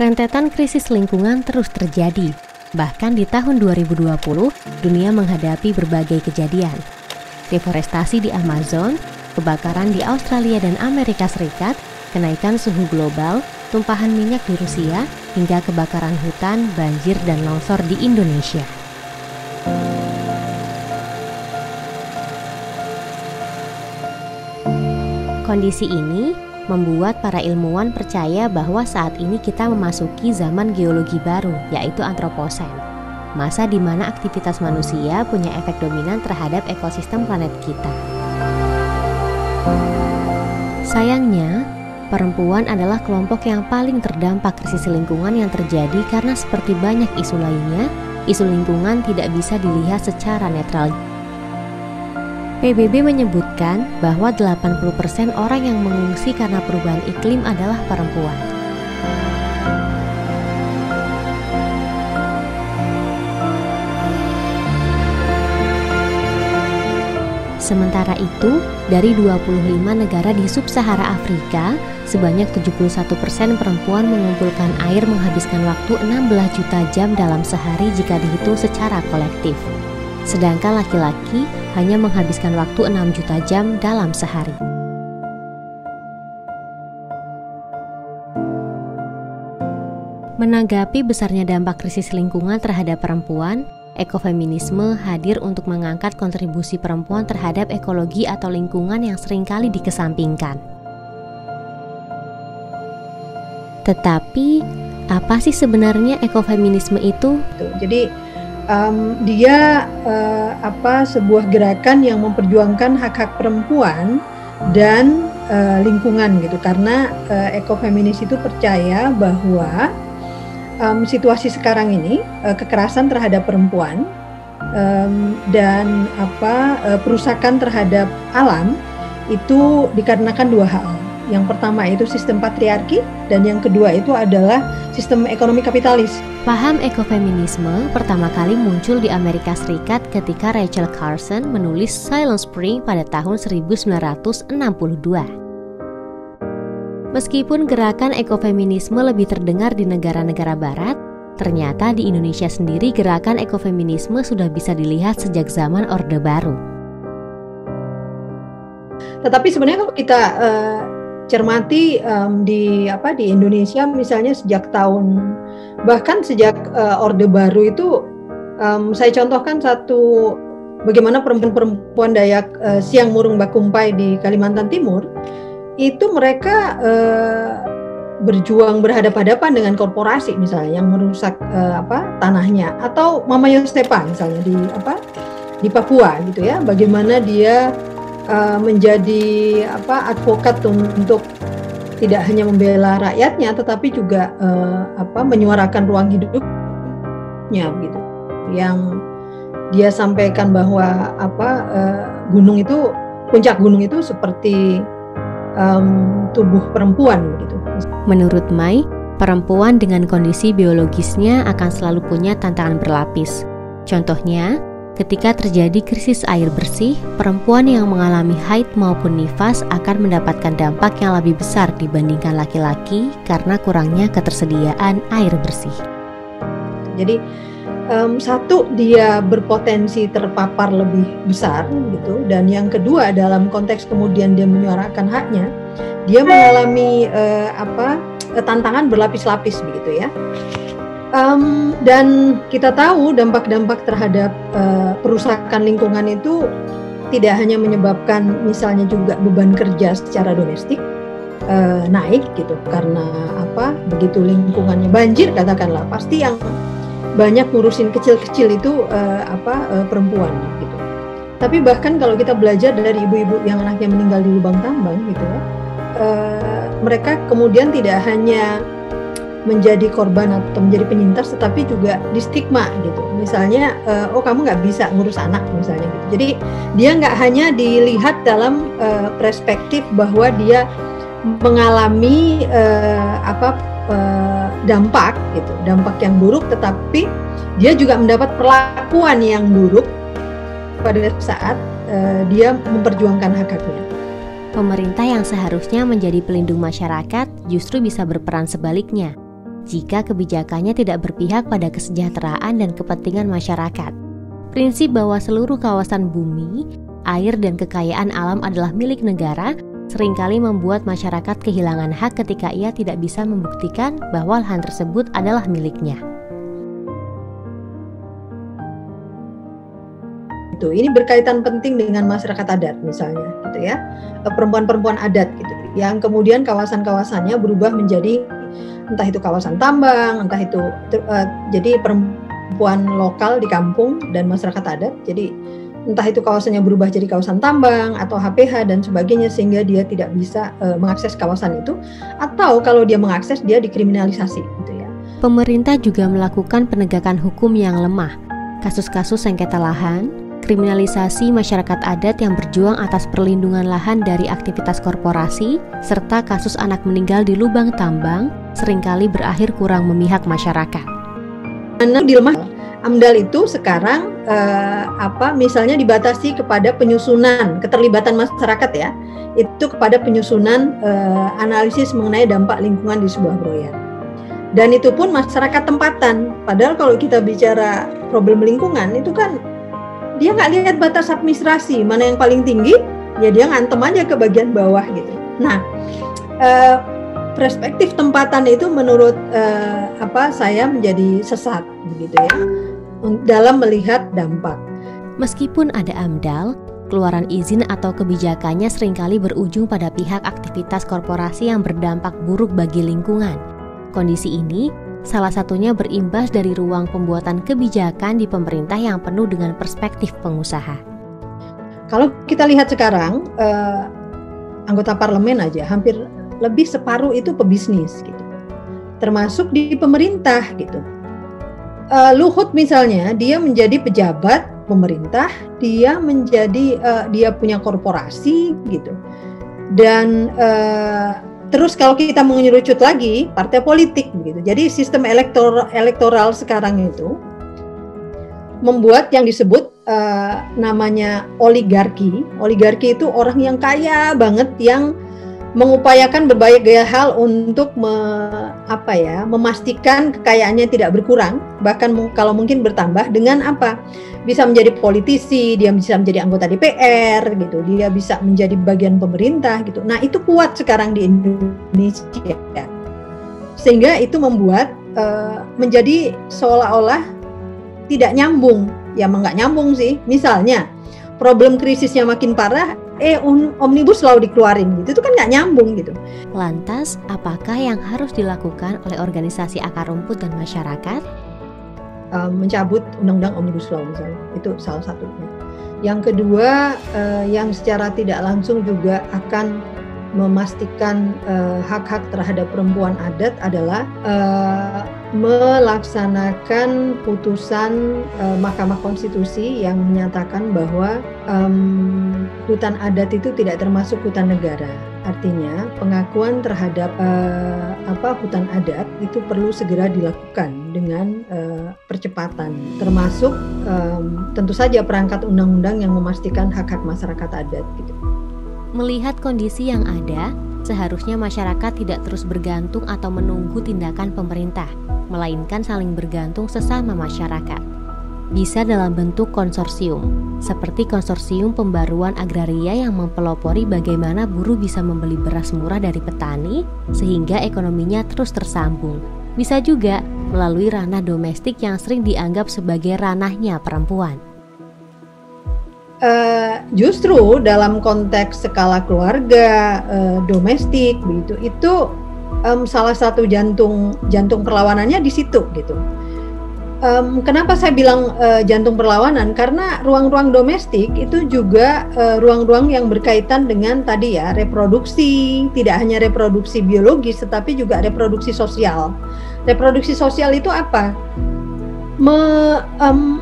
Rentetan krisis lingkungan terus terjadi. Bahkan di tahun 2020, dunia menghadapi berbagai kejadian. Deforestasi di Amazon, kebakaran di Australia dan Amerika Serikat, kenaikan suhu global, tumpahan minyak di Rusia, hingga kebakaran hutan, banjir, dan longsor di Indonesia. Kondisi ini membuat para ilmuwan percaya bahwa saat ini kita memasuki zaman geologi baru, yaitu Antroposen. Masa di mana aktivitas manusia punya efek dominan terhadap ekosistem planet kita. Sayangnya, perempuan adalah kelompok yang paling terdampak krisis lingkungan yang terjadi karena seperti banyak isu lainnya, isu lingkungan tidak bisa dilihat secara netral. PBB menyebutkan bahwa 80% orang yang mengungsi karena perubahan iklim adalah perempuan. Sementara itu, dari 25 negara di Sub-Sahara Afrika, sebanyak 71% perempuan mengumpulkan air menghabiskan waktu 16 juta jam dalam sehari jika dihitung secara kolektif. Sedangkan laki-laki hanya menghabiskan waktu 6 juta jam dalam sehari. Menanggapi besarnya dampak krisis lingkungan terhadap perempuan, ekofeminisme hadir untuk mengangkat kontribusi perempuan terhadap ekologi atau lingkungan yang seringkali dikesampingkan. Tetapi, apa sih sebenarnya ekofeminisme itu? Jadi dia sebuah gerakan yang memperjuangkan hak-hak perempuan dan lingkungan gitu, karena ekofeminis itu percaya bahwa situasi sekarang ini kekerasan terhadap perempuan dan perusakan terhadap alam itu dikarenakan dua hal. Yang pertama itu sistem patriarki dan yang kedua itu adalah sistem ekonomi kapitalis. Paham ekofeminisme pertama kali muncul di Amerika Serikat ketika Rachel Carson menulis Silent Spring pada tahun 1962. Meskipun gerakan ekofeminisme lebih terdengar di negara-negara barat, ternyata di Indonesia sendiri gerakan ekofeminisme sudah bisa dilihat sejak zaman Orde Baru. Tetapi sebenarnya kalau kita cermati di Indonesia misalnya sejak sejak Orde Baru itu saya contohkan bagaimana perempuan Dayak Siang Murung Bakumpai di Kalimantan Timur itu mereka berjuang berhadapan-hadapan dengan korporasi misalnya yang merusak tanahnya, atau Mama Yosepa misalnya di Papua gitu ya, bagaimana dia menjadi advokat untuk tidak hanya membela rakyatnya tetapi juga menyuarakan ruang hidupnya gitu. Yang dia sampaikan bahwa puncak gunung itu seperti tubuh perempuan gitu. Menurut Mai, perempuan dengan kondisi biologisnya akan selalu punya tantangan berlapis. Contohnya, ketika terjadi krisis air bersih, perempuan yang mengalami haid maupun nifas akan mendapatkan dampak yang lebih besar dibandingkan laki-laki karena kurangnya ketersediaan air bersih. Jadi satu, dia berpotensi terpapar lebih besar gitu, dan yang kedua dalam konteks kemudian dia menyuarakan haknya, dia mengalami tantangan berlapis-lapis begitu ya. Dan kita tahu dampak-dampak terhadap perusakan lingkungan itu tidak hanya menyebabkan misalnya juga beban kerja secara domestik naik gitu, karena begitu lingkungannya banjir katakanlah, pasti yang banyak ngurusin kecil-kecil itu perempuan gitu. Tapi bahkan kalau kita belajar dari ibu-ibu yang anaknya meninggal di lubang tambang gitu ya, mereka kemudian tidak hanya menjadi korban atau menjadi penyintas, tetapi juga distigma gitu. Misalnya, kamu nggak bisa ngurus anak misalnya gitu. Jadi dia nggak hanya dilihat dalam perspektif bahwa dia mengalami dampak gitu, dampak yang buruk, tetapi dia juga mendapat perlakuan yang buruk pada saat dia memperjuangkan hak-haknya. Pemerintah yang seharusnya menjadi pelindung masyarakat justru bisa berperan sebaliknya. jika kebijakannya tidak berpihak pada kesejahteraan dan kepentingan masyarakat. Prinsip bahwa seluruh kawasan bumi, air, dan kekayaan alam adalah milik negara seringkali membuat masyarakat kehilangan hak ketika ia tidak bisa membuktikan bahwa lahan tersebut adalah miliknya. Ini berkaitan penting dengan masyarakat adat misalnya, gitu ya, perempuan-perempuan adat gitu, yang kemudian kawasan-kawasannya berubah menjadi entah itu kawasan tambang, entah itu jadi perempuan lokal di kampung dan masyarakat adat, jadi entah itu kawasannya berubah jadi kawasan tambang atau HPH dan sebagainya, sehingga dia tidak bisa mengakses kawasan itu, atau kalau dia mengakses dia dikriminalisasi, gitu ya. Pemerintah juga melakukan penegakan hukum yang lemah, kasus-kasus sengketa lahan, kriminalisasi masyarakat adat yang berjuang atas perlindungan lahan dari aktivitas korporasi, serta kasus anak meninggal di lubang tambang seringkali berakhir kurang memihak masyarakat. Dilema AMDAL itu sekarang misalnya dibatasi kepada penyusunan keterlibatan masyarakat ya, itu kepada penyusunan analisis mengenai dampak lingkungan di sebuah proyek. Dan itu pun masyarakat tempatan. Padahal kalau kita bicara problem lingkungan itu kan dia nggak lihat batas administrasi, mana yang paling tinggi, ya dia ngantem aja ke bagian bawah gitu. Nah, perspektif tempatan itu menurut saya menjadi sesat begitu ya, dalam melihat dampak. Meskipun ada AMDAL, keluaran izin atau kebijakannya seringkali berujung pada pihak aktivitas korporasi yang berdampak buruk bagi lingkungan. Kondisi ini salah satunya berimbas dari ruang pembuatan kebijakan di pemerintah yang penuh dengan perspektif pengusaha. Kalau kita lihat sekarang, anggota parlemen aja hampir lebih separuh itu pebisnis gitu, termasuk di pemerintah gitu. Luhut misalnya, dia menjadi pejabat pemerintah, dia punya korporasi gitu, dan terus kalau kita mengerucut lagi, partai politik begitu. Jadi sistem elektoral sekarang itu membuat yang disebut namanya oligarki. Oligarki itu orang yang kaya banget yang mengupayakan berbagai hal untuk memastikan kekayaannya tidak berkurang, bahkan kalau mungkin bertambah dengan apa? Bisa menjadi politisi, dia bisa menjadi anggota DPR gitu, dia bisa menjadi bagian pemerintah gitu. Nah, itu kuat sekarang di Indonesia. Sehingga itu membuat menjadi seolah-olah tidak nyambung. Ya nggak nyambung sih. Misalnya, problem krisisnya makin parah, Omnibus Law dikeluarin gitu, itu kan nggak nyambung gitu. Lantas, apakah yang harus dilakukan oleh organisasi akar rumput dan masyarakat? Mencabut Undang-Undang Omnibus Law misalnya, itu salah satunya. Yang kedua, yang secara tidak langsung juga akan memastikan hak-hak terhadap perempuan adat adalah melaksanakan putusan Mahkamah Konstitusi yang menyatakan bahwa hutan adat itu tidak termasuk hutan negara. Artinya pengakuan terhadap hutan adat itu perlu segera dilakukan dengan percepatan, termasuk tentu saja perangkat undang-undang yang memastikan hak-hak masyarakat adat gitu. Melihat kondisi yang ada, seharusnya masyarakat tidak terus bergantung atau menunggu tindakan pemerintah, melainkan saling bergantung sesama masyarakat. Bisa dalam bentuk konsorsium, seperti konsorsium pembaruan agraria yang mempelopori bagaimana buruh bisa membeli beras murah dari petani sehingga ekonominya terus tersambung. Bisa juga melalui ranah domestik yang sering dianggap sebagai ranahnya perempuan. Justru dalam konteks skala keluarga, domestik begitu, itu salah satu jantung perlawanannya di situ gitu. Kenapa saya bilang jantung perlawanan? Karena ruang-ruang domestik itu juga ruang-ruang yang berkaitan dengan tadi ya, reproduksi, tidak hanya reproduksi biologis tetapi juga reproduksi sosial. Reproduksi sosial itu apa?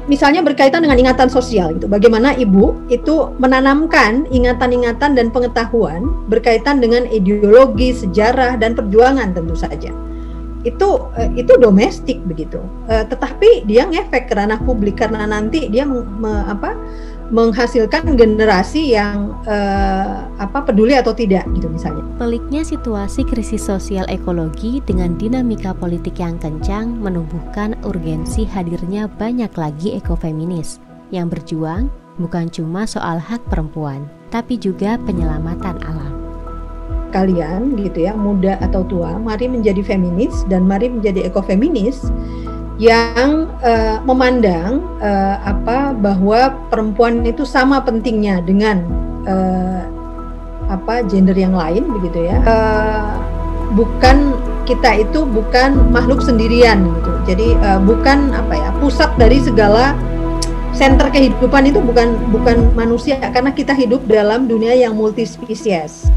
Misalnya berkaitan dengan ingatan sosial gitu. Bagaimana ibu itu menanamkan ingatan-ingatan dan pengetahuan berkaitan dengan ideologi, sejarah dan perjuangan tentu saja. Itu domestik begitu. Tetapi dia ngefek ke ranah publik karena nanti dia menghasilkan generasi yang peduli atau tidak gitu misalnya. Peliknya situasi krisis sosial ekologi dengan dinamika politik yang kencang menumbuhkan urgensi hadirnya banyak lagi ekofeminis yang berjuang bukan cuma soal hak perempuan, tapi juga penyelamatan alam. Kalian gitu ya, muda atau tua, mari menjadi feminis dan mari menjadi ekofeminis yang memandang bahwa perempuan itu sama pentingnya dengan gender yang lain begitu ya. Bukan kita itu bukan makhluk sendirian gitu. Jadi bukan pusat dari segala center kehidupan itu bukan manusia, karena kita hidup dalam dunia yang multispesies.